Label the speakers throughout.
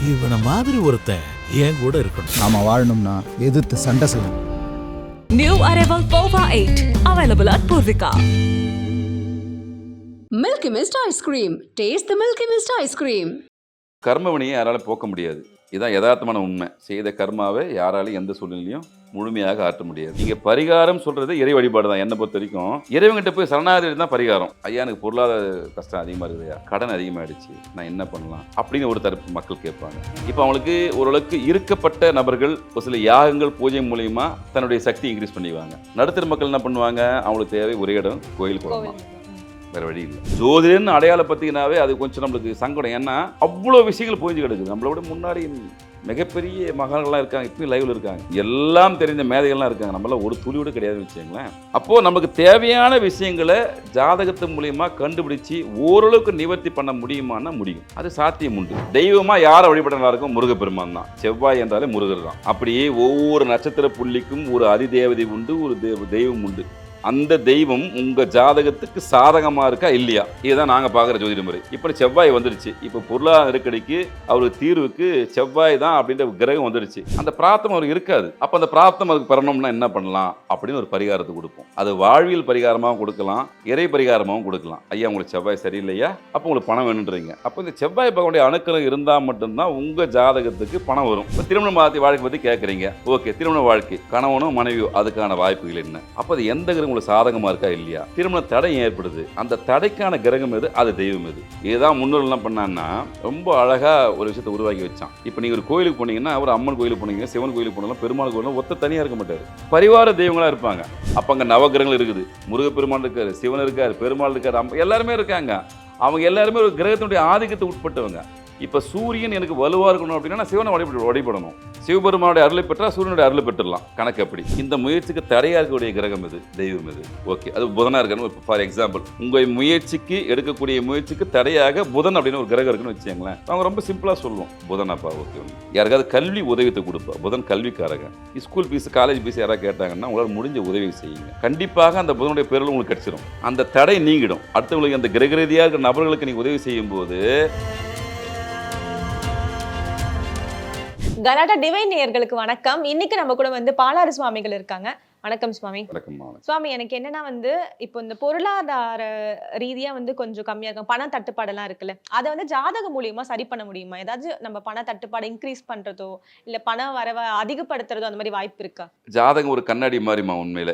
Speaker 1: இவனை மாதிரி ஒருத்தன் என் கூட இருக்கணும்.
Speaker 2: நாம வாழணும்னா எதிர்த்து சண்டை செய்யணும்.
Speaker 3: New Arrival Pova 8 available at Purvika.
Speaker 4: Milky Mist ice cream. Taste the Milky Mist ice cream.
Speaker 5: கர்மவினையை யாராலும் போக்க முடியாது. இதுதான் யதார்த்தமான உண்மை. செய்த கர்மாவை யாராலையும் எந்த சூழ்நிலையும் முழுமையாக ஆற்ற முடியாது. நீங்க பரிகாரம் சொல்றது இறை வழிபாடு தான். என்னை பொறுத்த வரைக்கும் இறைவன்கிட்ட போய் சரணாகதி தான் பரிகாரம். ஐயா எனக்கு பொருளாதார கஷ்டம் அதிகமா இருக்குதுயா, கடன் அதிகமாகிடுச்சு, நான் என்ன பண்ணலாம் அப்படின்னு ஒரு தரப்பு மக்கள் கேட்பாங்க. இப்போ அவங்களுக்கு ஓரளவுக்கு இருக்கப்பட்ட நபர்கள் ஒரு சில யாகங்கள் பூஜை மூலியமா தன்னுடைய சக்தி இன்க்ரீஸ் பண்ணிக்குவாங்க. நடுத்தர மக்கள் என்ன பண்ணுவாங்க, அவங்களுக்கு தேவை ஒரே இடம் கோயில் குளம், வேற வழி இல்லை. ஜோதிடன்னு அடையாளம் பார்த்தீங்கன்னாவே அது கொஞ்சம் நம்மளுக்கு சங்கடம். ஏன்னா அவ்வளோ விஷயங்கள் புரிஞ்சு கிடக்குது. நம்மளோட முன்னாடி மிகப்பெரிய மகான்கள்லாம் இருக்காங்க, இப்பயும் லைவ்ல இருக்காங்க, எல்லாம் தெரிஞ்ச மேதைகள்லாம் இருக்காங்க. நம்மளாம் ஒரு துளியோடு கிடையாதுன்னு வச்சுங்களேன். அப்போ நமக்கு தேவையான விஷயங்களை ஜாதகத்து மூலியமா கண்டுபிடிச்சு ஓரளவுக்கு நிவர்த்தி பண்ண முடியுமான்னா முடியும். அது சாத்தியம் உண்டு. தெய்வமா யாரை வழிபடலாம் இருக்கும், முருகப்பெருமான் தான். செவ்வாய் என்றாலே முருகர் தான். அப்படியே ஒவ்வொரு நட்சத்திர புள்ளிக்கும் ஒரு அதிதேவதை உண்டு, ஒரு தெய்வம் உண்டு. அந்த தெய்வம் உங்க ஜாதகத்துக்கு சாதகமா இருக்கா இல்லையா, இதுதான் நாங்க பாக்குற ஜோதிட முறை. இப்ப செவ்வாய் வந்துருச்சு, இப்ப பொருளாதார நெருக்கடிக்கு அவருக்கு தீர்வுக்கு செவ்வாய் தான் அப்படின்ற கிரகம் வந்துருச்சு. அந்த பிரார்த்தம் அவருக்கு இருக்காது. அப்ப அந்த பிரார்த்தம் அவருக்கு பெறணும்னா என்ன பண்ணலாம் அப்படின்னு ஒரு பரிகாரத்தை கொடுப்போம். அது வாழ்வியல் பரிகாரமாகவும் கொடுக்கலாம், இறை பரிகாரமாகவும் கொடுக்கலாம். ஐயா உங்களுக்கு செவ்வாய் சரியில்லையா, அப்ப உங்களுக்கு பணம் வேணுன்றீங்க. அப்ப இந்த செவ்வாய் பகவானுடைய அணுக்கள் இருந்தா மட்டும்தான் உங்க ஜாதகத்துக்கு பணம் வரும். இப்ப திருமண வாழ்க்கை பத்தி கேட்கறீங்க, ஓகே, திருமண வாழ்க்கை கணவனோ மனைவியோ அதுக்கான வாய்ப்புகள் என்ன, அப்ப அது எந்த கிரகம் உங்களுக்கு சாதகமா இருக்கா இல்லையா, திருமண தடை ஏற்படுது, அந்த தடைக்கான கிரகம் எது, அது தெய்வம் எது. இதுதான் முன்னோர்கள் என்ன பண்ணான்னா ரொம்ப அழகா ஒரு விஷயத்தை உருவாக்கி வச்சான். இப்ப நீங்க ஒரு கோயிலுக்கு போனீங்கன்னா, ஒரு அம்மன் கோயிலுக்கு போனீங்க, சிவன் கோயிலுக்கு போனாலும் பெருமாள் கோயிலும் ஒத்த தனியா இருக்க மாட்டாரு, பரிவார தெய்வங்களா இருப்பாங்க. அப்ப அங்க நவகிரகங்கள் இருக்குது, முருகப்பெருமான் இருக்காரு, சிவன் இருக்காரு, பெருமாள் இருக்காரு, எல்லாருமே இருக்காங்க. அவங்க எல்லாருமே ஒரு கிரகத்தினுடைய ஆதிக்கத்தை உட்பட்டவங்க. இப்ப சூரியன் எனக்கு வலுவா இருக்கணும் அப்படின்னா நான் சிவனை வழிபடணும். சிவபெருமானுடைய அருளை பெற்றா சூரியனுடைய அருளை பெற்றுடலாம். கணக்கு அப்படி. இந்த முயற்சிக்கு தடையா இருக்கக்கூடிய கிரகம் எது, தெய்வம் எது. ஓகே, அது புதனா இருக்கணும். ஃபார் எக்ஸாம்பிள், உங்க முயற்சிக்கு எடுக்கக்கூடிய முயற்சிக்கு தடையாக புதன் அப்படின்னு ஒரு கிரகம் இருக்குன்னு வச்சுங்களேன். அவங்க ரொம்ப சிம்பிளா சொல்லுவோம், புதனாப்பா. ஓகே, யாருக்காவது கல்வி உதவித்தை கொடுப்பா, புதன் கல்விக்காரங்க. ஸ்கூல் ஃபீஸ், காலேஜ் ஃபீஸ் யாராவது கேட்டாங்கன்னா உங்களால் முடிஞ்ச உதவி செய்யுங்க. கண்டிப்பாக அந்த புதனுடைய பேரில் உங்களுக்கு கிடைச்சிடும், அந்த தடை நீங்கிடும். அடுத்தவங்களுக்கு அந்த கிரக ரீதியாக இருக்கிற நபர்களுக்கு நீங்க உதவி செய்யும் போது.
Speaker 6: கலாட்டா டிவைன் நேயர்களுக்கு வணக்கம். இன்னைக்கு நம்ம கூட பாலாறு சுவாமிகள் இருக்காங்க. வணக்கம் சுவாமி. சுவாமி, எனக்கு என்னன்னா இப்போ இந்த பொருளாதார ரீதியா கொஞ்சம் கம்மியா இருக்கும், பண தட்டுப்பாடெல்லாம் இருக்குல்ல, அதை ஜாதக மூலியமா சரி பண்ண முடியுமா? ஏதாச்சும் நம்ம பண தட்டுப்பாடு இன்க்ரீஸ் பண்றதோ இல்ல பண வரவை அதிகப்படுத்துறதோ அந்த மாதிரி வாய்ப்பு இருக்கா?
Speaker 5: ஜாதகம் ஒரு கண்ணாடி மாதிரிமா, உண்மையில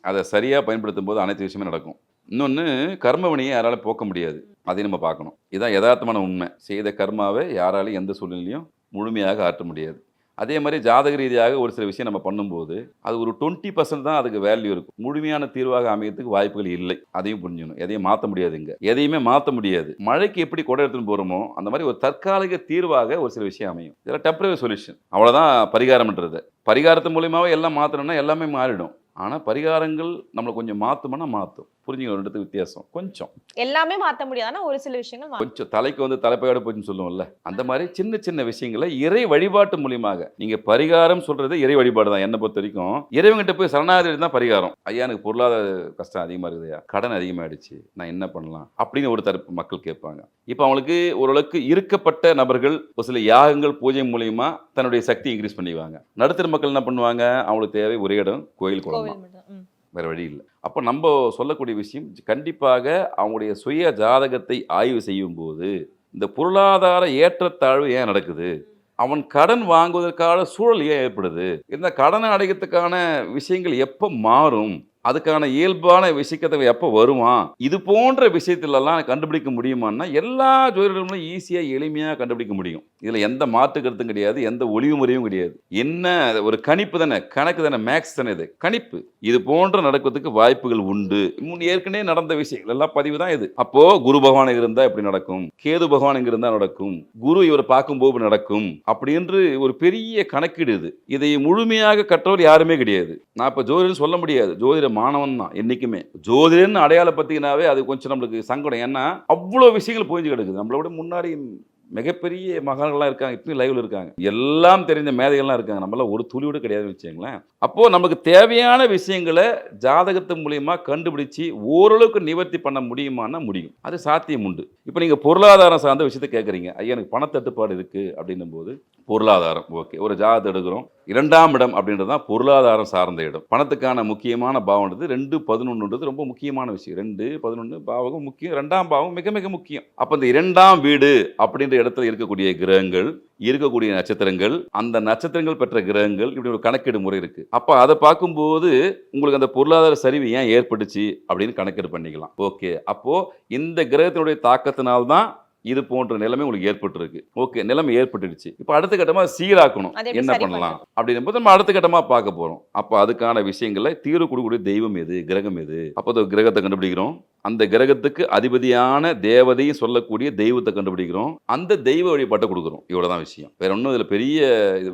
Speaker 5: அதை சரியா பயன்படுத்தும் போது அனைத்து விஷயமே நடக்கும். இன்னொன்று, கர்மவினையை யாராலும் போக்க முடியாது, அதையும் நம்ம பார்க்கணும். இதுதான் யதார்த்தமான உண்மை. செய்த கர்மாவை யாராலையும் எந்த சூழ்நிலையும் முழுமையாக ஆற்ற முடியாது. அதே மாதிரி ஜாதக ரீதியாக ஒரு சில விஷயம் நம்ம பண்ணும்போது அது ஒரு 20% தான் அதுக்கு வேல்யூ இருக்கும். முழுமையான தீர்வாக அமையத்துக்கு வாய்ப்புகள் இல்லை. அதையும் புரிஞ்சுக்கணும். எதையும் மாற்ற முடியாதுங்க, எதையுமே மாற்ற முடியாது. மழைக்கு எப்படி கொடை எடுத்துன்னு போகிறோமோ அந்த மாதிரி ஒரு தற்காலிக தீர்வாக ஒரு சில விஷயம் அமையும். இதெல்லாம் டெம்பரரி சொல்யூஷன், அவ்வளோதான் பரிகாரம்ன்றது. பரிகாரத்து மூலியமாவே எல்லாம் மாற்றணும்னா எல்லாமே மாறிடும். ஆனால் பரிகாரங்கள் நம்மளை கொஞ்சம் மாற்றுமானா மாற்றும். புரிஞ்சுங்க, ஒரு இடத்துக்கு வித்தியாசம். கொஞ்சம் எல்லாமே
Speaker 6: மாற்ற முடியாது, ஒரு சில விஷயங்கள்
Speaker 5: கொஞ்சம் தலைக்கு தலைப்பையோட போச்சுன்னு சொல்லுவோம்ல, அந்த மாதிரி சின்ன சின்ன விஷயங்களை இறை வழிபாட்டு மூலியமாக. நீங்க பரிகாரம் சொல்றது இறை வழிபாடு தான். என்னை பொறுத்த வரைக்கும் இறைவன்கிட்ட போய் சரணாகதி தான் பரிகாரம். ஐயா எனக்கு பொருளாதார கஷ்டம் அதிகமா இருக்குதுயா, கடன் அதிகமாகிடுச்சு, நான் என்ன பண்ணலாம் அப்படின்னு ஒரு தரப்பு மக்கள் கேட்பாங்க. இப்போ அவங்களுக்கு ஓரளவுக்கு இருக்கப்பட்ட நபர்கள் ஒரு சில யாகங்கள் பூஜை மூலியமா தன்னுடைய சக்தி இன்க்ரீஸ் பண்ணிக்குவாங்க. நடுத்தர மக்கள் என்ன பண்ணுவாங்க, அவங்களுக்கு தேவை ஒரே இடம் கோயில் குளம், வேற வழி இல்லை. அப்போ நம்ம சொல்லக்கூடிய விஷயம், கண்டிப்பாக அவங்களுடைய சுய ஜாதகத்தை ஆய்வு செய்யும் போது இந்த பொருளாதார ஏற்றத்தாழ்வு ஏன் நடக்குது, அவன் கடன் வாங்குவதற்கான சூழல் ஏன் ஏற்படுது, இந்த கடனை அடைக்கிறதுக்கான விஷயங்கள் எப்போ மாறும், அதுக்கான இயல்பான விஷயத்தை எப்போ வருமா, இது போன்ற விஷயத்திலெல்லாம் கண்டுபிடிக்க முடியுமான்னா எல்லா ஜோதிடர்களும் ஈஸியாக எளிமையாக கண்டுபிடிக்க முடியும். இதில் எந்த மாற்று கருத்தும் கிடையாது, எந்த ஒளிவு முறையும் கிடையாது. என்ன ஒரு கணிப்பு தானே, கணக்கு தானே, மேக்ஸ் தானே, இது கணிப்பு. இது போன்ற நடக்கிறதுக்கு வாய்ப்புகள் உண்டு. ஏற்கனவே நடந்த விஷயங்கள் எல்லாம் பதிவு தான் இது. அப்போ குரு பகவான் இருந்தால் எப்படி நடக்கும், கேது பகவான் இங்க இருந்தால் நடக்கும், குரு இவரை பார்க்கும்போது நடக்கும் அப்படின்னு ஒரு பெரிய கணக்கீடு இது. இதை முழுமையாக கற்றவர் யாருமே கிடையாது. நான் இப்போ ஜோதிடம் சொல்ல முடியாது, ஜோதிட மாணவன் தான் என்னைக்குமே. ஜோதிடன்னு அடையாளம் பார்த்தீங்கன்னாவே அது கொஞ்சம் நம்மளுக்கு சங்கடம். ஏன்னா அவ்வளோ விஷயங்கள் புரிஞ்சு கிடக்குது. நம்மளோட முன்னாடி மிகப்பெரிய மகான்கள்லாம் இருக்காங்க, இப்பயும் லைவ்ல இருக்காங்க, எல்லாம் தெரிஞ்ச மேதைகள்லாம் இருக்காங்க, நம்மளாம் ஒரு துளி கூட கிடையாதுன்னு வச்சுங்களேன். அப்போது நமக்கு தேவையான விஷயங்களை ஜாதகத்து மூலியமா கண்டுபிடிச்சி ஓரளவுக்கு நிவர்த்தி பண்ண முடியுமானா முடியும், அது சாத்தியம் உண்டு. இப்போ நீங்கள் பொருளாதாரம் சார்ந்த விஷயத்தை கேட்குறீங்க, ஐயா எனக்கு பணத்தட்டுப்பாடு இருக்குது அப்படின்னும் போது பொருளாதாரம் ஓகே, ஒரு ஜாதகத்தை எடுக்கிறோம், 2ஆம் இடம் அப்படின்றது தான் பொருளாதாரம் சார்ந்த இடம். பணத்துக்கான முக்கியமான பாவம்ன்றது 2-11ன்றது ரொம்ப முக்கியமான விஷயம். 2-11 பாவகம் முக்கியம், 2ஆம் பாவம் மிக மிக முக்கியம். அப்போ இந்த 2ஆம் வீடு அப்படின்ற இடத்துல இருக்கக்கூடிய கிரகங்கள், இருக்கக்கூடிய நட்சத்திரங்கள், அந்த நட்சத்திரங்கள் பெற்ற கிரகங்கள், இப்படி ஒரு கணக்கீடு முறை இருக்கு. அப்போ அதை பார்க்கும்போது உங்களுக்கு அந்த பொருளாதார சரிவு ஏன் ஏற்பட்டுச்சு அப்படின்னு கணக்கீடு பண்ணிக்கலாம். ஓகே, அப்போ இந்த கிரகத்தினுடைய தாக்கத்தினால்தான் இது போன்ற நிலைமை உங்களுக்கு ஏற்பட்டுருக்கு. ஓகே, நிலைமை ஏற்பட்டுடுச்சு. இப்போ அடுத்த கட்டமாக சீராக்கணும், என்ன பண்ணலாம் அப்படின்னும் போது நம்ம அடுத்த கட்டமாக பார்க்க போகிறோம். அப்போ அதுக்கான விஷயங்களை தீர்வு கொடுக்கக்கூடிய தெய்வம் எது, கிரகம் எது. அப்போ அந்த கிரகத்தை கண்டுபிடிக்கிறோம், அந்த கிரகத்துக்கு அதிபதியான தேவதையும் சொல்லக்கூடிய தெய்வத்தை கண்டுபிடிக்கிறோம், அந்த தெய்வ வழிபாட்டை கொடுக்குறோம். இவ்வளோதான் விஷயம், வேற ஒன்றும் இதில் பெரிய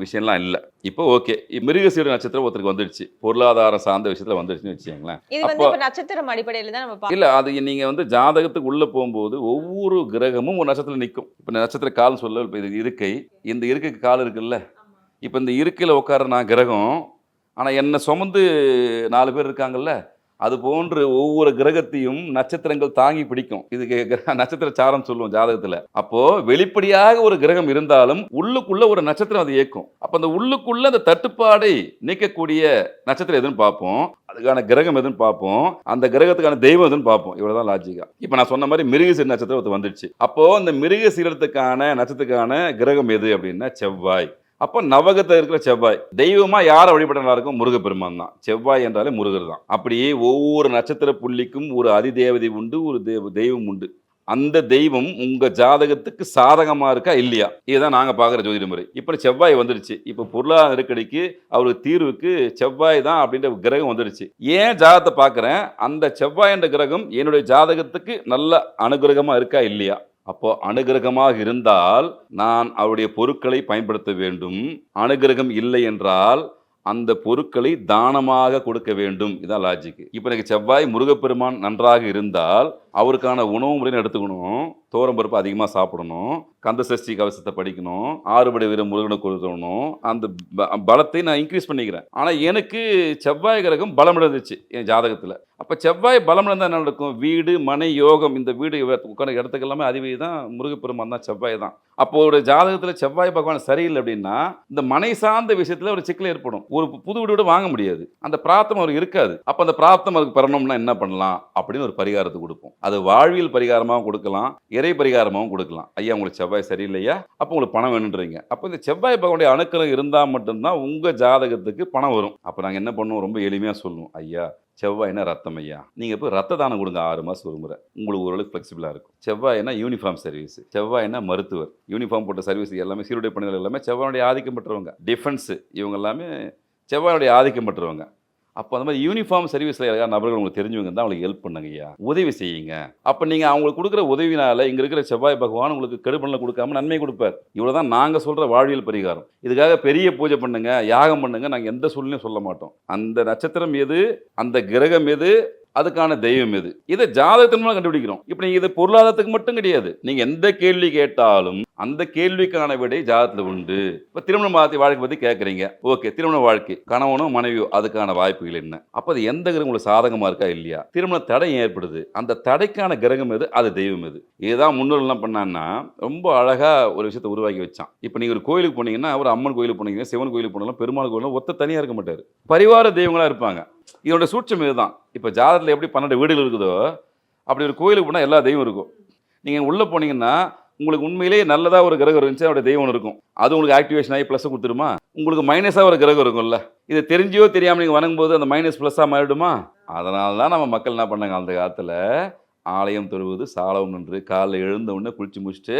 Speaker 5: விஷயம்லாம் இல்லை. இப்போ ஓகே, மிருகசீர நட்சத்திரம் ஒருத்தருக்கு வந்துடுச்சு, பொருளாதாரம் சார்ந்த விஷயத்தில் வந்துடுச்சுன்னு வச்சுக்கோங்களேன்.
Speaker 6: அப்போ நட்சத்திரம் அடிப்படையில் தான் நம்ம
Speaker 5: இல்லை, அது நீங்கள் ஜாதகத்துக்கு உள்ளே போகும்போது ஒவ்வொரு கிரகமும் ஒரு நட்சத்திரம் நிற்கும். இப்போ நட்சத்திர கால்னு சொல்ல, இப்போ இது இருக்கை, இந்த இருக்கைக்கு கால் இருக்குல்ல, இப்போ இந்த இருக்கையில் உட்கார நான் கிரகம், ஆனால் என்னை சுமந்து 4 பேர் இருக்காங்கல்ல, அது போன்று ஒவ்வொரு கிரகத்தையும் நட்சத்திரங்கள் தாங்கி பிடிக்கும். இதுக்கு நட்சத்திர சாரம் சொல்லுவோம் ஜாதகத்துல. அப்போ வெளிப்படையாக ஒரு கிரகம் இருந்தாலும் உள்ளுக்குள்ள ஒரு நட்சத்திரம் அது இயக்கும். அப்ப அந்த உள்ளுக்குள்ள அந்த தட்டுப்பாடை நீக்கக்கூடிய நட்சத்திரம் எதுன்னு பார்ப்போம், அதுக்கான கிரகம் எதுன்னு பார்ப்போம், அந்த கிரகத்துக்கான தெய்வம் எதுன்னு பார்ப்போம். இவ்வளவுதான் லாஜிக்கா. இப்ப நான் சொன்ன மாதிரி மிருகசீர நட்சத்திரம் வந்துடுச்சு. அப்போ இந்த மிருகசீரத்துக்கான நட்சத்திரத்துக்கான கிரகம் எது அப்படின்னா செவ்வாய். அப்போ நவகத்தில் இருக்கிற செவ்வாய் தெய்வமா யாரை வழிபட நல்லா இருக்கும், முருகப்பெருமான் தான். செவ்வாய் என்றாலே முருகர் தான். அப்படியே ஒவ்வொரு நட்சத்திர புள்ளிக்கும் ஒரு அதிதேவதை உண்டு, ஒரு தெய்வம் உண்டு. அந்த தெய்வம் உங்க ஜாதகத்துக்கு சாதகமா இருக்கா இல்லையா, இதுதான் நாங்க பாக்குற ஜோதிட முறை. இப்ப செவ்வாய் வந்துடுச்சு, இப்ப பொருளாதார நெருக்கடிக்கு அவருக்கு தீர்வுக்கு செவ்வாய் தான் அப்படின்ற கிரகம் வந்துடுச்சு. ஏன் ஜாதகத்தை பாக்குறேன், அந்த செவ்வாய் என்ற கிரகம் என்னுடைய ஜாதகத்துக்கு நல்ல அனுகிரகமா இருக்கா இல்லையா. அப்போ அனுகிரகமாக இருந்தால் நான் அவருடைய பொருட்களை பயன்படுத்த வேண்டும், அனுகிரகம் இல்லை என்றால் அந்த பொருட்களை தானமாக கொடுக்க வேண்டும். இதான் லாஜிக். இப்போ எனக்கு செவ்வாய் முருகப்பெருமான் நன்றாக இருந்தால் அவருக்கான உணவு முறைன்னு எடுத்துக்கணும், தோரம்பருப்பு அதிகமாக சாப்பிடணும், கந்த சஷ்டி கவசத்தை படிக்கணும், 6 படை வீர முருகனை கொடுக்கணும், அந்த பலத்தை நான் இன்க்ரீஸ் பண்ணிக்கிறேன். ஆனால் எனக்கு செவ்வாய் கிரகம் பலம் இழந்துச்சு என் ஜாதகத்தில். அப்போ செவ்வாய் பலம் இழந்தால் என்ன நடக்கும், வீடு மனை யோகம், இந்த வீடு உட்கார இடத்துக்கு எல்லாமே அதிபதி தான் முருகப்பெருமான் தான், செவ்வாய் தான். அப்போ ஒரு ஜாதகத்தில் செவ்வாய் பகவான் சரியில்லை அப்படின்னா இந்த மனை சார்ந்த விஷயத்தில் ஒரு சிக்கல் ஏற்படும். ஒரு புது வீடு வாங்க முடியாது, அந்த பிரார்த்தம் அவருக்கு இருக்காது. அப்போ அந்த பிரார்த்தம் அவருக்கு பெறணும்னா என்ன பண்ணலாம் அப்படின்னு ஒரு பரிகாரத்தை கொடுப்போம். அது வாழ்வியல் பரிகாரமாகவும் கொடுக்கலாம், இறை பரிகாரமாகவும் கொடுக்கலாம். ஐயா உங்களுக்கு செவ்வாய் சரியில்லையா, அப்போ உங்களுக்கு பணம் வேணுன்றீங்க, அப்போ இந்த செவ்வாய் பகவானுடைய அணுக்கள் இருந்தால் மட்டும்தான் உங்கள் ஜாதகத்துக்கு பணம் வரும். அப்போ நாங்கள் என்ன பண்ணுவோம், ரொம்ப எளிமையாக சொல்லுவோம், ஐயா செவ்வாய்னா ரத்தம் ஐயா, நீங்கள் போய் ரத்த தானம் கொடுங்க 6 மாதம் ஒரு முறை, உங்களுக்கு ஓரளவுக்கு ஃப்ளெக்சிபிளாக இருக்கும். செவ்வாய்னா யூனிஃபார்ம் சர்வீஸ், செவ்வாய்னா மருத்துவர், யூனிஃபார்ம் போட்ட சர்வீஸ் எல்லாமே சீருடை பணிகள் எல்லாமே செவ்வாயுடைய ஆதிக்கம் பெற்றவங்க. டிஃபென்ஸு இவங்க எல்லாமே செவ்வாயுடைய ஆதிக்கம் பெற்றவங்க. அப்போ அந்த மாதிரி யூனிஃபார்ம் சர்வீஸில் யாராவது நபர்கள் உங்களுக்கு தெரிஞ்சவங்க தான் அவங்களுக்கு ஹெல்ப் பண்ணுங்க ஐயா, உதவி செய்யுங்க. அப்போ நீங்கள் அவங்களுக்கு கொடுக்குற உதவினால இங்கே இருக்கிற செவ்வாய் பகவான் உங்களுக்கு கெடுபலனை கொடுக்காம நன்மை கொடுப்பார். இவ்வளோ தான் நாங்கள் சொல்கிற வாழ்வியல் பரிகாரம். இதுக்காக பெரிய பூஜை பண்ணுங்க, யாகம் பண்ணுங்க நாங்கள் எந்த சூழ்நிலையும் சொல்ல மாட்டோம். அந்த நட்சத்திரம் எது, அந்த கிரகம் எது, அதுக்கான தெய்வம் எது, இதை ஜாதகத்தின் மூலம் கண்டுபிடிக்கிறோம். இப்போ நீங்கள் இது பொருளாதாரத்துக்கு மட்டும் கிடையாது, நீங்கள் எந்த கேள்வி கேட்டாலும் அந்த கேள்விக்கான விடை ஜாதகத்தில் உண்டு. இப்போ திருமண வாழ்க்கை பற்றி கேட்குறீங்க, ஓகே திருமண வாழ்க்கை கணவனோ மனைவியோ அதுக்கான வாய்ப்புகள் என்ன, அப்போ அது எந்த கிரகம் உங்களுக்கு சாதகமாக இருக்கா இல்லையா, திருமண தடை ஏற்படுது, அந்த தடைக்கான கிரகம் எது, அது தெய்வம் எது. இதுதான் முன்னோர்கள்லாம் பண்ணான்னா ரொம்ப அழகாக ஒரு விஷயத்தை உருவாக்கி வச்சான். இப்போ நீங்கள் ஒரு கோயிலுக்கு போனீங்கன்னா, ஒரு அம்மன் கோயிலுக்கு போனீங்கன்னா, சிவன் கோயிலுக்கு போனாலும் பெருமாள் கோயிலும் ஒத்த தனியாக இருக்க மாட்டார், பரிவார தெய்வங்களாக இருப்பாங்க. இதோட சூட்சம் இதுதான். இப்போ ஜாதகத்தில் எப்படி 12 வீடுகள் இருக்குதோ அப்படி ஒரு கோயிலுக்கு போனால் எல்லா தெய்வம் இருக்கும். நீங்கள் உள்ளே போனீங்கன்னா உங்களுக்கு உண்மையிலேயே நல்லதாக ஒரு கிரகம் இருந்துச்சு, அவருடைய தெய்வம் இருக்கும், அது உங்களுக்கு ஆக்டிவேஷன் ஆகி ப்ளஸ் கொடுத்துருமா. உங்களுக்கு மைனஸாக ஒரு கிரகம் இருக்கும்ல, இதை தெரிஞ்சியோ தெரியாமல் நீங்கள் வணங்கும்போது அந்த மைனஸ் ப்ளஸ்ஸாக மாறிடுமா. அதனால தான் நம்ம மக்கள் என்ன பண்ணாங்க, அந்த காலத்தில் ஆலயம் தொழுவது சாலவும் நின்று காலையில் எழுந்த உடனே குளிச்சு முடிச்சுட்டு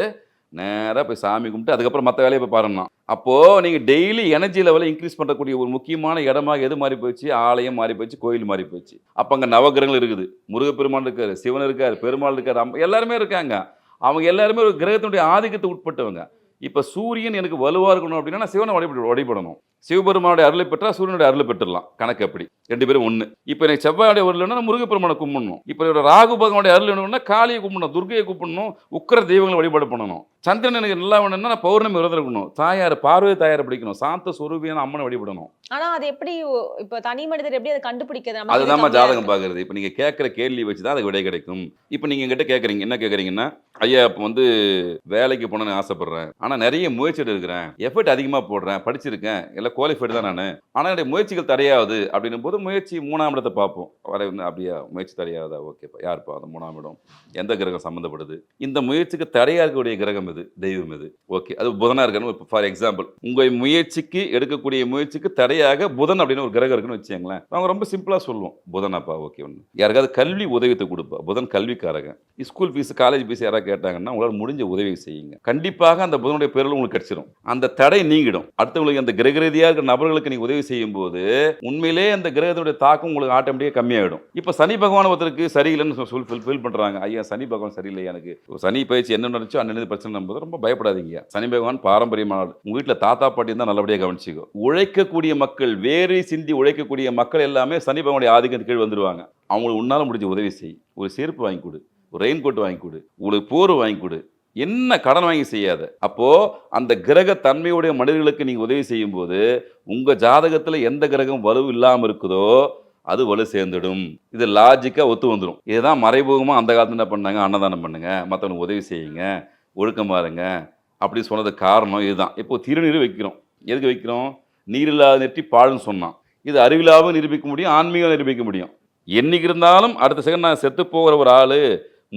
Speaker 5: நேராக போய் சாமி கும்பிட்டு அதுக்கப்புறம் மற்ற வேலையை போய் பாருன்னா. அப்போது நீங்கள் டெய்லி எனர்ஜி லெவலை இன்க்ரீஸ் பண்ணுறக்கூடிய ஒரு முக்கியமான இடமாக எது மாறி போயிடுச்சு, ஆலயம் மாறி போயிடுச்சு, கோயில் மாறி போயிடுச்சு. அப்போ அங்கே நவகிரகங்கள் இருக்குது, முருகப்பெருமான் இருக்கார், சிவன் இருக்கார், பெருமாள் இருக்கார், எல்லாருமே இருக்காங்க. அவங்க எல்லாருமே ஒரு கிரகத்தினுடைய ஆதிக்கத்தை உட்பட்டவங்க. இப்போ சூரியன் எனக்கு வலுவாக இருக்கணும் அப்படின்னா நான் சிவனை வழிபடணும், சிவபெருமானுடைய அருளை பெற்றா சூரியனுடைய அருளை பெற்றுடலாம். கணக்கு எப்படி? 2 பேரும் ஒன்று. இப்போ எனக்கு செவ்வாயுடைய அருள் வேணும்னா முருகப்பெருமானை கும்பிடணும். இப்போ ராகு பகவானுடைய அருள் வேணும்னா காளியை கும்பிடணும், துர்கையை கும்பிடணும், உக்கிர தெய்வங்களை வழிபாடு பண்ணணும். சந்திரன் எனக்கு நல்லா வேணும்னா நான் பௌர்ணமி விரதம் இருக்கணும், தாயார் பார்வதி தாயாரை பிடிக்கணும், சாந்த சொரூபியான அம்மனை வழிபடணும்.
Speaker 6: ஆனா அது எப்படி இப்போ தனி மனிதர் எப்படி அதை கண்டுபிடிக்கிறது?
Speaker 5: அதுதான் ஜாதகம் பார்க்கறது. இப்போ நீங்கள் கேட்குற கேள்வி வச்சு தான் அதுக்கு விடை கிடைக்கும். இப்போ நீங்கள் எங்கிட்ட கேட்குறீங்க, என்ன கேட்குறீங்கன்னா, ஐயா இப்போ வேலைக்கு போகணுன்னு ஆசைப்படுறேன், ஆனால் நிறைய முயற்சிட்டு இருக்கிறேன், எஃபர்ட் அதிகமாக போடுறேன், படிச்சிருக்கேன், எல்லாம் குவாலிஃபைடு தான் நான், ஆனால் என்னுடைய முயற்சிகள் தடையாகுது அப்படின்னும் போது முயற்சி 3ஆம் இடத்தை பார்ப்போம். அப்படியா முயற்சி தடையாகுதா? ஓகேப்பா, யாருப்பா அந்த 3ஆம் இடம்? எந்த கிரகம் சம்மந்தப்படுது? இந்த முயற்சிக்கு தடையாக இருக்கக்கூடிய கிரகம் இது, தெய்வம் இது. ஓகே, அது புதனாக இருக்கணும். இப்போ ஃபார் எக்ஸாம்பிள் உங்கள் முயற்சிக்கு எடுக்கக்கூடிய முயற்சிக்கு தடையாக புதன் அப்படின்னு ஒரு கிரகம் இருக்குன்னு வச்சுங்களேன். அவங்க ரொம்ப சிம்பிளாக சொல்லுவோம், புதனாப்பா ஓகே ஒன்று. யாருக்காவது கல்வி உதவித்தை கொடுப்பா, புதன் கல்விக்காரங்க. ஸ்கூல் ஃபீஸ் காலேஜ் ஃபீஸ் யாராவது கேட்டாங்கன்னா உங்களால் முடிஞ்ச உதவி செய்யுங்க. கண்டிப்பாக அந்த புதனுடைய பேரில் உங்களுக்கு கிடைச்சிடும், அந்த தடை நீங்கிடும். அடுத்தவங்களுக்கு அந்த கிரக ரீதியாக இருக்கிற நபர்களுக்கு நீங்கள் உதவி செய்யும் போது உண்மையிலே அந்த கிரகத்துடைய தாக்கம் உங்களுக்கு ஆட்டோமேட்டிக்காக கம்மியாகிடும். இப்போ சனி பகவான் ஒருத்தருக்கு சரியில்லைன்னு ஃபீல் பண்ணுறாங்க, ஐயா சனி பகவான் சரியில்லை, எனக்கு சனி பயிற்சி என்ன நடந்துச்சோ அன்னது பிரச்சனை நம்புது, ரொம்ப பயப்படாதீங்க. சனி பகவான் பாரம்பரியமான உங்கள் வீட்டில் தாத்தா பாட்டி தான் நல்லபடியாக கவனிச்சிக்கோ. உழைக்கக்கூடிய மக்கள், வேறு சிந்தி உழைக்கக்கூடிய மக்கள் எல்லாமே சனி பகவானுடைய ஆதிக்கத்துக்கு கீழ் வந்துடுவாங்க. அவங்களுக்கு உன்னால முடிஞ்ச உதவி செய். ஒரு செருப்பு வாங்கி கொடு, ஒரு ரெயின் கோட் வாங்கி கொடு, உங்களுக்கு போர் வாங்கி கொடு, என்ன கடன் வாங்கி செய்யாத. அப்போ அந்த கிரக தன்மையுடைய மனிதர்களுக்கு நீங்க உதவி செய்யும் போது உங்க ஜாதகத்துல எந்த கிரகம் வலு இல்லாம இருக்குதோ அது வலு சேர்ந்துடும். இது லாஜிக்கா ஒத்து வந்துடும். இதுதான் மறைமுகமா அந்த காலத்துல என்ன பண்ணாங்க, அன்னதானம் பண்ணுங்க, மற்றவனுக்கு உதவி செய்யுங்க, ஒழுக்கமா இருங்க அப்படின்னு சொன்னதுக்கு காரணம் இதுதான். இப்போ திருநீர் வைக்கிறோம், எதுக்கு வைக்கிறோம்? நீர் இல்லாத நெற்றி பாழுன்னு சொன்னான். இது அறிவிலாவும் நிரூபிக்க முடியும், ஆன்மீகம் நிரூபிக்க முடியும். என்னைக்கு இருந்தாலும் அடுத்த செகண்ட் நான் செத்து போகிற ஒரு ஆளு,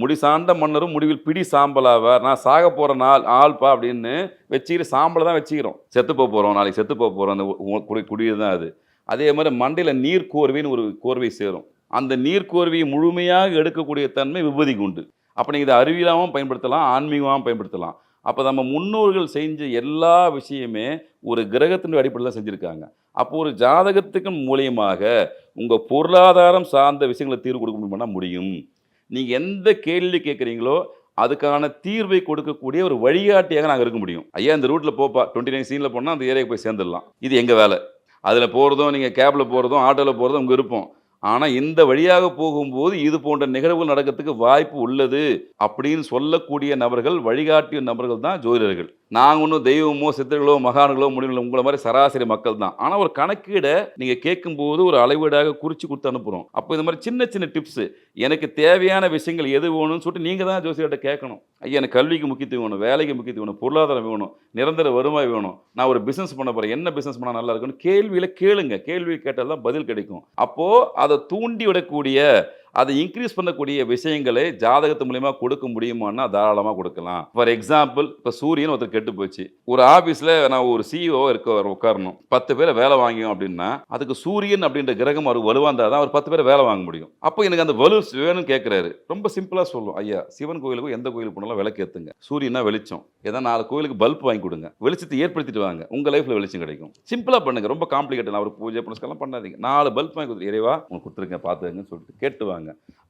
Speaker 5: முடி சார்ந்த மன்னரும் முடிவில் பிடி சாம்பலாவார், நான் சாக போகிற ஆள்பா அப்படின்னு வச்சுக்கிட்டு சாம்பலை தான் வச்சுக்கிறோம். செத்து போகிறோம், நாளைக்கு செத்து போகிறோம், அந்த குடியது தான் அது. அதே மாதிரி மண்டையில் நீர் கோர்வைன்னு ஒரு கோர்வை சேரும். அந்த நீர் கோர்வையை முழுமையாக எடுக்கக்கூடிய தன்மை விபூதிக்கு உண்டு. அப்போ நீங்கள் இதை அறிவியலாகவும் பயன்படுத்தலாம், ஆன்மீகமாகவும் பயன்படுத்தலாம். அப்போ நம்ம முன்னோர்கள் செஞ்ச எல்லா விஷயமே ஒரு கிரகத்தினுடைய அடிப்படையில் செஞ்சுருக்காங்க. அப்போ ஒரு ஜாதகத்துக்கு மூலியமாக உங்கள் பொருளாதாரம் சார்ந்த விஷயங்களை தீர்வு கொடுக்க முடியும்னா முடியும். நீங்கள் எந்த கேள்வி கேட்குறீங்களோ அதுக்கான தீர்வை கொடுக்கக்கூடிய ஒரு வழிகாட்டியாக நாங்கள் இருக்க முடியும். ஐயா இந்த ரூட்டில் போப்பா, 29 சீனில் போனால் அந்த ஏரியாவுக்கு போய் சேர்ந்துடலாம், இது எங்கள் வேலை. அதில் போகிறதும் நீங்கள் கேபில் போகிறதும் ஆட்டோவில் போகிறதும் உங்கள் விருப்பம். ஆனால் இந்த வழியாக போகும்போது இது போன்ற நிகழ்வுகள் நடக்கிறதுக்கு வாய்ப்பு உள்ளது அப்படின்னு சொல்லக்கூடிய நபர்கள், வழிகாட்டிய நபர்கள் தான் ஜோதிடர்கள். நாங்கள் ஒன்றும் தெய்வமோ சித்தர்களோ மகான்களோ முடியல, உங்களை மாதிரி சராசரி மக்கள் தான். ஆனால் ஒரு கணக்கீடை நீங்கள் கேட்கும்போது ஒரு அளவீடாக குறித்து கொடுத்து அனுப்புகிறோம். அப்போ இந்த மாதிரி சின்ன சின்ன டிப்ஸு, எனக்கு தேவையான விஷயங்கள் எது வேணும்னு சொல்லிட்டு நீங்கள் தான் ஜோசியர்கிட்ட கேட்கணும். ஐயா எனக்கு கல்விக்கு முக்கியத்துவம் வேணும், வேலைக்கு முக்கியத்துவம் வேணும், பொருளாதாரம் வேணும், நிரந்தர வருவாய் வேணும், நான் ஒரு பிஸ்னஸ் பண்ண போகிறேன், என்ன பிஸ்னஸ் பண்ணால் நல்லா இருக்குன்னு கேள்வியில் கேளுங்க. கேள்வி கேட்டால் தான் பதில் கிடைக்கும். அப்போது அதை தூண்டி விடக்கூடிய, அதை இன்க்ரீஸ் பண்ணக்கூடிய விஷயங்களை ஜாதகத்து மூலியமாக கொடுக்க முடியுமான்னா தாராளமாக கொடுக்கலாம். ஃபார் எக்ஸாம்பிள் இப்போ சூரியன் ஒருத்தர் கெட்டு போச்சு, ஒரு ஆஃபீஸில் நான் ஒரு சிஇஓ உட்காரணும், 10 பேரை வேலை வாங்கியும் அப்படின்னா அதுக்கு சூரியன் அப்படின்ற கிரகம் அவர் வலுவாந்தால் தான் அவர் 10 பேரை வேலை வாங்க முடியும். அப்போ எனக்கு அந்த வலு வேணும்னு கேட்குறாரு. ரொம்ப சிம்பிளாக சொல்லுவோம், ஐயா சிவன் கோயிலுக்கும் எந்த கோயிலுக்கு போனாலும் விளக்கு ஏற்றுங்க, சூரியனா வெளிச்சம், ஏதாவது 4 கோயிலுக்கு பல்ப் வாங்கி கொடுங்க, வெளிச்சத்தை ஏற்படுத்திட்டு வாங்க, உங்கள் லைஃப்பில் வெளிச்சம் கிடைக்கும். சிம்பிளாக பண்ணுங்க, ரொம்ப காம்ப்ளிகேட்டட் அவர் பூஜை புனஸ்காரம் பண்ணாதீங்க. 4 பல்ப் வாங்கி கொடுத்து இறைவா உங்களுக்கு கொடுத்துருங்க பார்த்துக்கங்கன்னு சொல்லிட்டு கேட்டு வாங்க.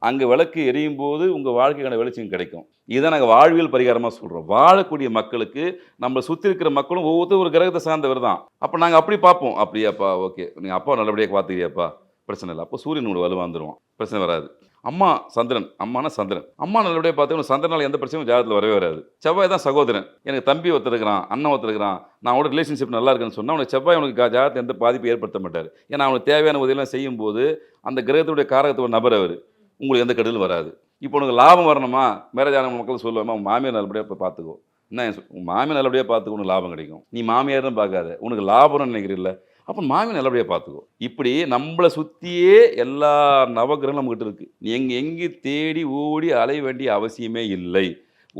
Speaker 5: அங்கே விளக்கு எரியும் போது உங்கள் வாழ்க்கைக்கான வெளிச்சம் கிடைக்கும். இதுதான் நாங்கள் வாழ்வியல் பரிகாரமாக சொல்கிறோம். வாழக்கூடிய மக்களுக்கு நம்ம சுற்றி இருக்கிற மக்களும் ஒவ்வொருத்தரும் ஒரு கிரகத்தை சார்ந்தவர் தான். அப்போ நாங்கள் அப்படி பார்ப்போம், அப்படியாப்பா ஓகே நீங்கள் அப்பா நல்லபடியாக பார்த்துக்கிறியாப்பா, பிரச்சனை இல்லை, அப்போ சூரியன் உங்களுக்கு வலுவாந்துருவோம், பிரச்சனை வராது. அம்மா சந்திரன், அம்மானா சந்திரன், அம்மா நல்லபடியாக பார்த்து சந்திரனால் எந்த பிரச்சனையும் ஜாதகத்தில் வரவே வராது. செவ்வாய் தான் சகோதரன், எனக்கு தம்பி ஒருத்தருக்கிறான், அண்ணன் ஒருத்தருக்கிறான், நான் அவனோட ரிலேஷன்ஷிப் நல்லா இருக்குன்னு சொன்னால் அவனுக்கு செவ்வாய் அவனுக்கு ஜாதகத்தை எந்த பாதிப்பு ஏற்படுத்த மாட்டார். ஏன்னா அவனுக்கு தேவையான உதவியெல்லாம் செய்யும் போது அந்த கிரகத்துடைய காரகத்தோட நபர் அவர், உங்களுக்கு எந்த கெடுதலும் வராது. இப்போ உனக்கு லாபம் வரணுமா, மேரேஜான மக்கள் சொல்லுவாமா மாமியார் நல்லபடியாக இப்போ பார்த்துக்கோ, என்ன மாமியார் நல்லபடியாக பார்த்துக்கோ உனக்கு லாபம் கிடைக்கும், நீ மாமியார்னு பார்க்காத உனக்கு லாபம்னு நினைக்கிறீல்ல, அப்போ மாமியார் நல்லபடியாக பார்த்துக்கோ. இப்படி நம்மளை சுற்றியே எல்லா நவகிரகங்களும் நம்மகிட்ட இருக்குது. நீ எங்கே தேடி ஓடி அலைய வேண்டிய அவசியமே இல்லை.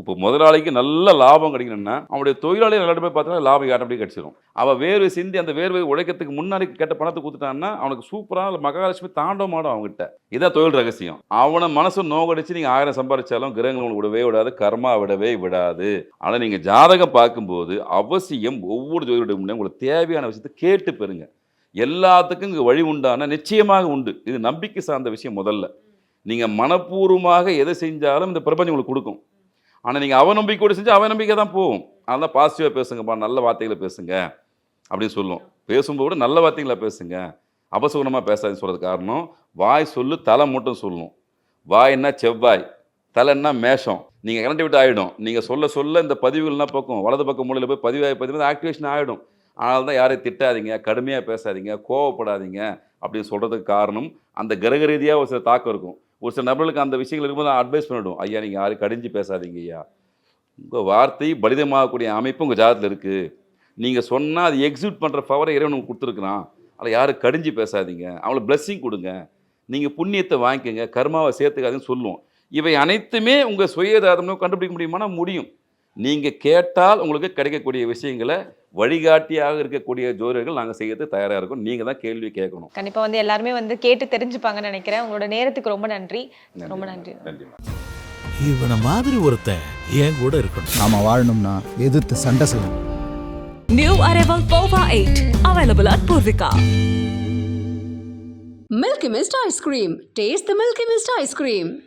Speaker 5: இப்போ முதலாளிக்கு நல்ல லாபம் கிடைக்கணும்னா அவனுடைய தொழிலாளியை நல்ல போய் பார்த்தா லாபம் ஆட்டோமேட்டிக் கிடச்சிடும். அவள் வேர்வை சிந்தி அந்த வேர்வை உழைக்கிறதுக்கு முன்னாடி கேட்ட பணத்தை கொடுத்துட்டான்னா அவனுக்கு சூப்பரான மகாலட்சுமி தாண்டவம் ஆடும் அவங்ககிட்ட. இதான் தொழில் ரகசியம். அவனை மனசு நோகடிச்சு நீங்கள் 1000 சம்பாதிச்சாலும் கிரகங்கள் உங்களுக்கு விடவே விடாது, கர்மா விடவே விடாது. ஆனால் நீங்கள் ஜாதகம் பார்க்கும்போது அவசியம் ஒவ்வொரு ஜோதிட முன்னே உங்களுக்கு தேவையான விஷயத்தை கேட்டு பெறுங்க. எல்லாத்துக்கும் இங்கே வழி உண்டான நிச்சயமாக உண்டு. இது நம்பிக்கை சார்ந்த விஷயம். முதல்ல நீங்கள் மனப்பூர்வமாக எதை செஞ்சாலும் இந்த பிரபஞ்சம் உங்களுக்கு கொடுக்கும். ஆனால் நீங்கள் அவநம்பிக்கையோடு செஞ்சு அவநம்பிக்கை தான் போகும். அதனால் பாசிட்டிவாக பேசுங்கப்பா, நல்ல வார்த்தைகளை பேசுங்க அப்படின்னு சொல்லுவோம். பேசும்போது கூட நல்ல வார்த்தைகளா பேசுங்க, அபசகுணமாக பேசாதுன்னு சொல்கிறது காரணம், வாய் சொல்லு தலை மட்டும் சொல்லணும். வாய்னா செவ்வாய், தலைன்னா மேஷம். நீங்கள் கரண்டி விட்டு ஆகிடும். நீங்கள் சொல்ல சொல்ல இந்த பதிவுகள்லாம் பக்கம் வலது பக்கம் மூலையில் போய் பதிவாகி ஆக்டிவேஷன் ஆகிடும். அதனால தான் யாரையும் திட்டாதீங்க, கடுமையாக பேசாதீங்க, கோவப்படாதீங்க அப்படின்னு சொல்கிறதுக்கு காரணம், அந்த கிரக ரீதியாக ஒரு சில தாக்கம் இருக்கும். ஒரு சில நபர்களுக்கு அந்த விஷயங்கள் இருக்கும்போது நான் அட்வைஸ் பண்ணிவிடும், ஐயா நீங்கள் யாரையும் கடிஞ்சு பேசாதீங்க ஐயா, உங்கள் வார்த்தை பலிதமாகக்கூடிய அமைப்பு உங்கள் ஜாதகத்தில் இருக்குது, நீங்கள் சொன்னால் அது எக்ஸிக்யூட் பண்ணுற பவரை இறைவன் உங்களுக்கு கொடுத்துருக்குறான், அதில் யாரும் கடிஞ்சு பேசாதீங்க, அவங்கள பிளெஸ்ஸிங் கொடுங்க, நீங்கள் புண்ணியத்தை வாங்கிக்கோங்க, கர்மாவை சேர்த்துக்காதுன்னு சொல்லுவோம். இவை அனைத்துமே உங்கள் சுயதாதம்னு கண்டுபிடிக்க முடியுமானா முடியும். நீங்கள் கேட்டால் உங்களுக்கு கிடைக்கக்கூடிய விஷயங்களை வழிகாட்டியாக இருக்கக்கூடிய ஜோதிடர்கள் நாங்கள் செய்யறதுக்கு தயாராக இருக்கோம். நீங்கள் தான் கேள்வி கேட்கணும்.
Speaker 6: கண்டிப்பா வந்து எல்லாருமே வந்து கேட்டு தெரிஞ்சுப்பாங்கன்னு நினைக்கிறேன். உங்களோட நேரத்துக்கு ரொம்ப நன்றி. ரொம்ப நன்றி.
Speaker 5: நன்றிமா.
Speaker 1: இவனை மாதிரி ஒருத்தன் என் கூட இருக்கணும்.
Speaker 2: நாம வாழணும்னா எதிர்த்து சண்டை செய்யணும்.
Speaker 3: New Arrival Pova 8 available at Purvika.
Speaker 4: Milky Mist Ice Cream. Taste the Milky Mist Ice Cream.